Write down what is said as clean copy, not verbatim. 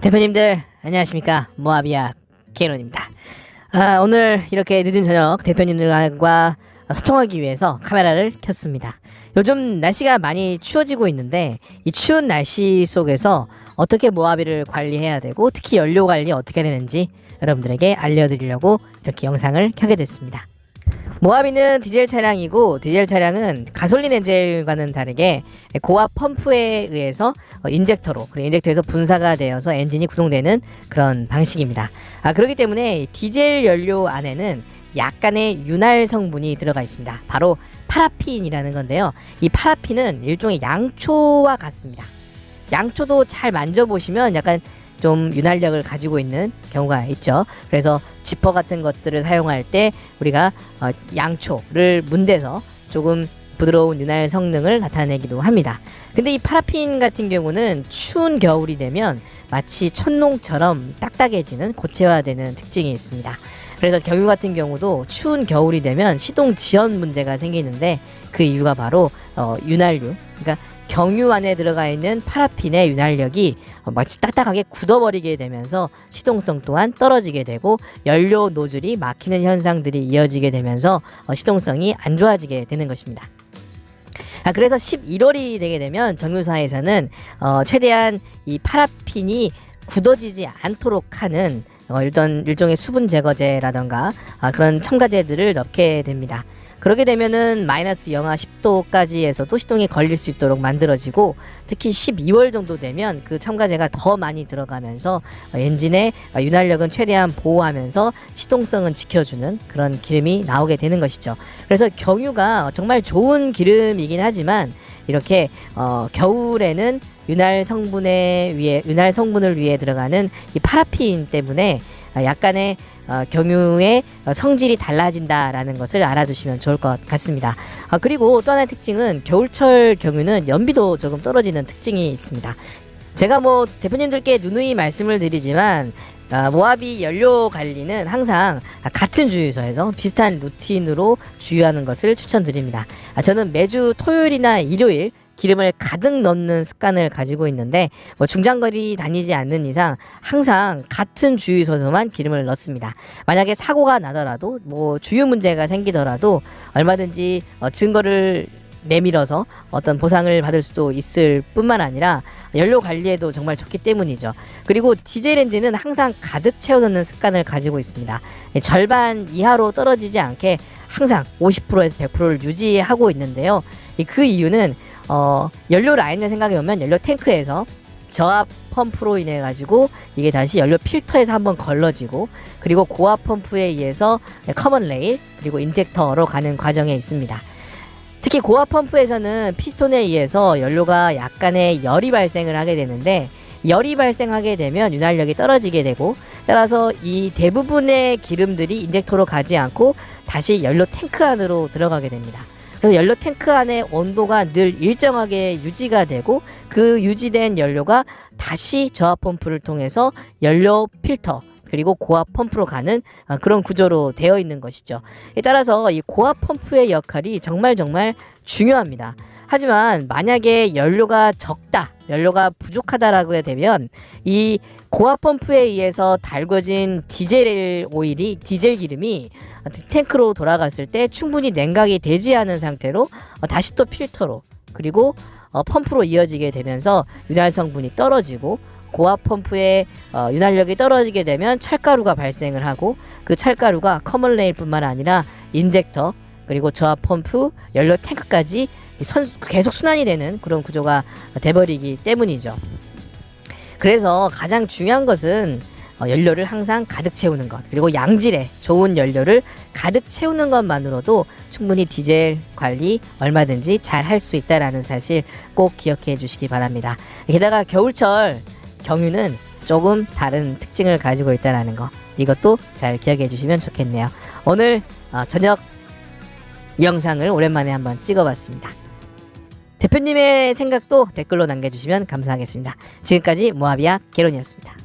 대표님들 안녕하십니까. 모아비아 케이론입니다. 오늘 이렇게 늦은 저녁 대표님들과 소통하기 위해서 카메라를 켰습니다. 요즘 날씨가 많이 추워지고 있는데 이 추운 날씨 속에서 어떻게 모아비를 관리해야 되고 특히 연료 관리 어떻게 되는지 여러분들에게 알려드리려고 이렇게 영상을 켜게 됐습니다. 모하비는 디젤 차량이고 디젤 차량은 가솔린 엔진과는 다르게 고압 펌프에 의해서 인젝터로 그리고 인젝터에서 분사가 되어서 엔진이 구동되는 그런 방식입니다. 그렇기 때문에 디젤 연료 안에는 약간의 윤활 성분이 들어가 있습니다. 바로 파라핀이라는 건데요. 이 파라핀은 일종의 양초와 같습니다. 양초도 잘 만져보시면 약간 좀 윤활력을 가지고 있는 경우가 있죠. 그래서 지퍼 같은 것들을 사용할 때 우리가 양초를 문대서 조금 부드러운 윤활 성능을 나타내기도 합니다. 근데 이 파라핀 같은 경우는 추운 겨울이 되면 마치 촛농처럼 딱딱해지는 고체화되는 특징이 있습니다. 그래서 경유 같은 경우도 추운 겨울이 되면 시동 지연 문제가 생기는데 그 이유가 바로 윤활유, 그러니까 경유 안에 들어가 있는 파라핀의 윤활력이 마치 딱딱하게 굳어버리게 되면서 시동성 또한 떨어지게 되고 연료 노즐이 막히는 현상들이 이어지게 되면서 시동성이 안 좋아지게 되는 것입니다. 그래서 11월이 되게 되면 정유사에서는 최대한 이 파라핀이 굳어지지 않도록 하는 일종의 수분 제거제라던가 그런 첨가제들을 넣게 됩니다. 그렇게 되면은 마이너스 영하 10도까지에서도 시동이 걸릴 수 있도록 만들어지고 특히 12월 정도 되면 그 첨가제가 더 많이 들어가면서 엔진의 윤활력은 최대한 보호하면서 시동성은 지켜주는 그런 기름이 나오게 되는 것이죠. 그래서 경유가 정말 좋은 기름이긴 하지만 이렇게 겨울에는 윤활 성분을 위해 들어가는 이 파라핀 때문에 약간의 경유의 성질이 달라진다라는 것을 알아두시면 좋을 것 같습니다. 그리고 또 하나의 특징은 겨울철 경유는 연비도 조금 떨어지는 특징이 있습니다. 제가 대표님들께 누누이 말씀을 드리지만 모하비 연료 관리는 항상 같은 주유소에서 비슷한 루틴으로 주유하는 것을 추천드립니다. 저는 매주 토요일이나 일요일 기름을 가득 넣는 습관을 가지고 있는데 중장거리 다니지 않는 이상 항상 같은 주유소에서만 기름을 넣습니다. 만약에 사고가 나더라도 주유 문제가 생기더라도 얼마든지 증거를 내밀어서 어떤 보상을 받을 수도 있을 뿐만 아니라 연료 관리에도 정말 좋기 때문이죠. 그리고 디젤 엔진은 항상 가득 채워넣는 습관을 가지고 있습니다. 절반 이하로 떨어지지 않게 항상 50%에서 100%를 유지하고 있는데요. 그 이유는 연료 라인을 생각해 보면 연료 탱크에서 저압 펌프로 인해 가지고 이게 다시 연료 필터에서 한번 걸러지고 그리고 고압 펌프에 의해서 커먼 레일 그리고 인젝터로 가는 과정에 있습니다. 특히 고압 펌프에서는 피스톤에 의해서 연료가 약간의 열이 발생을 하게 되는데 열이 발생하게 되면 윤활력이 떨어지게 되고 따라서 이 대부분의 기름들이 인젝터로 가지 않고 다시 연료 탱크 안으로 들어가게 됩니다. 그래서 연료 탱크 안의 온도가 늘 일정하게 유지가 되고 그 유지된 연료가 다시 저압 펌프를 통해서 연료 필터 그리고 고압 펌프로 가는 그런 구조로 되어 있는 것이죠. 따라서 이 고압 펌프의 역할이 정말 중요합니다. 하지만 만약에 연료가 적다, 연료가 부족하다라고 되면 이 고압 펌프에 의해서 달궈진 디젤 기름이 탱크로 돌아갔을 때 충분히 냉각이 되지 않은 상태로 다시 또 필터로 그리고 펌프로 이어지게 되면서 윤활 성분이 떨어지고 고압 펌프의 윤활력이 떨어지게 되면 찰가루가 발생을 하고 그 찰가루가 커먼 레일뿐만 아니라 인젝터 그리고 저압 펌프, 연료 탱크까지 계속 순환이 되는 그런 구조가 돼버리기 때문이죠. 그래서 가장 중요한 것은 연료를 항상 가득 채우는 것 그리고 양질의 좋은 연료를 가득 채우는 것만으로도 충분히 디젤 관리 얼마든지 잘 할 수 있다는 사실 꼭 기억해 주시기 바랍니다. 게다가 겨울철 경유는 조금 다른 특징을 가지고 있다는 거 이것도 잘 기억해 주시면 좋겠네요. 오늘 저녁 영상을 오랜만에 한번 찍어봤습니다. 대표님의 생각도 댓글로 남겨주시면 감사하겠습니다. 지금까지 모하비아 게론이었습니다.